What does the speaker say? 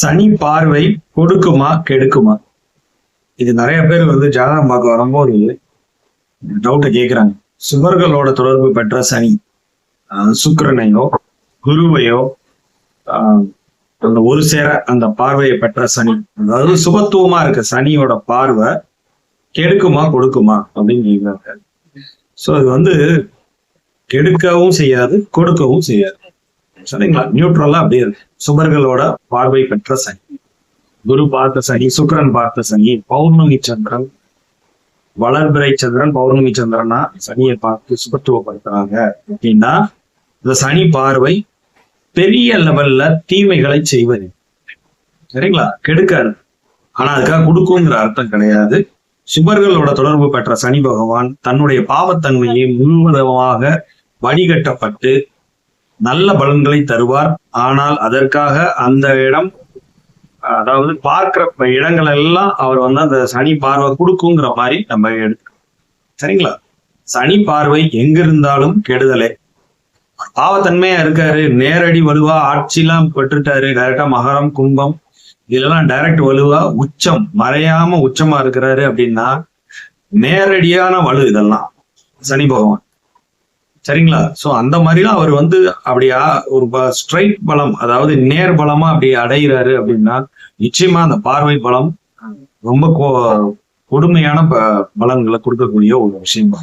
சனி பார்வை கொடுக்குமா கெடுக்குமா? இது நிறைய பேர் ஜாதகம் பார்க்க வரும்போது டவுட்டை கேட்கிறாங்க. சுவர்களோட தொடர்பு பெற்ற சனி, சுக்கிரனையோ குருவையோ அந்த ஒரு சேர அந்த பார்வையை பெற்ற சனி, அதாவது சுபத்துவமா இருக்க சனியோட பார்வை கெடுக்குமா கொடுக்குமா அப்படின்னு கேட்கிறாங்க. ஸோ இது கெடுக்கவும் செய்யாது, கொடுக்கவும் செய்யாது. சரிங்களா? நியூட்ரலா அப்படியே இருக்கு. சுபர்களோட பார்வை பெற்ற சனி, குரு பார்த்த சனி, சுக்கிரன் பார்த்த சனி, பௌர்ணமி சந்திரன், வளர்பிறை சந்திரன் பௌர்ணமி சந்திரனா சனியை பார்த்து சுபத்துவப்படுத்துறாங்க அப்படின்னா இந்த சனி பார்வை பெரிய லெவல்ல தீமைகளை செய்வது. சரிங்களா? கெடுக்காது, ஆனா அதுக்காக கொடுக்குங்கிற அர்த்தம் கிடையாது. சுபர்களோட தொடர்பு பெற்ற சனி பகவான் தன்னுடைய பாவத்தன்மையை முழுவதுமாக வடிகட்டப்பட்டு நல்ல பலன்களை தருவார். ஆனால் அதற்காக அந்த இடம், அதாவது பார்க்கிற இடங்கள் எல்லாம் அவர் அந்த சனி பார்வை கொடுக்குங்கிற மாதிரி நம்ம எடுத்துக்கணும். சரிங்களா? சனி பார்வை எங்க இருந்தாலும் கெடுதலே. பாவத்தன்மையா இருக்காரு, நேரடி வலுவா ஆட்சிலாம் பெற்றுட்டாரு, டைரக்டா மகரம் கும்பம் இதெல்லாம் டைரக்ட் வலுவா உச்சம் மறையாம உச்சமா இருக்கிறாரு அப்படின்னா நேரடியான வலு இதெல்லாம் சனி பகவான். சரிங்களா? சோ அந்த மாதிரிலாம் அவர் அப்படியா ஒரு ஸ்ட்ரைட் பலம், அதாவது நேர் பலமா அப்படி அடைகிறாரு அப்படின்னா நிச்சயமா அந்த பார்வை பலம் ரொம்ப கொடுமையான பலன்களை கொடுக்கக்கூடிய ஒரு விஷயம்.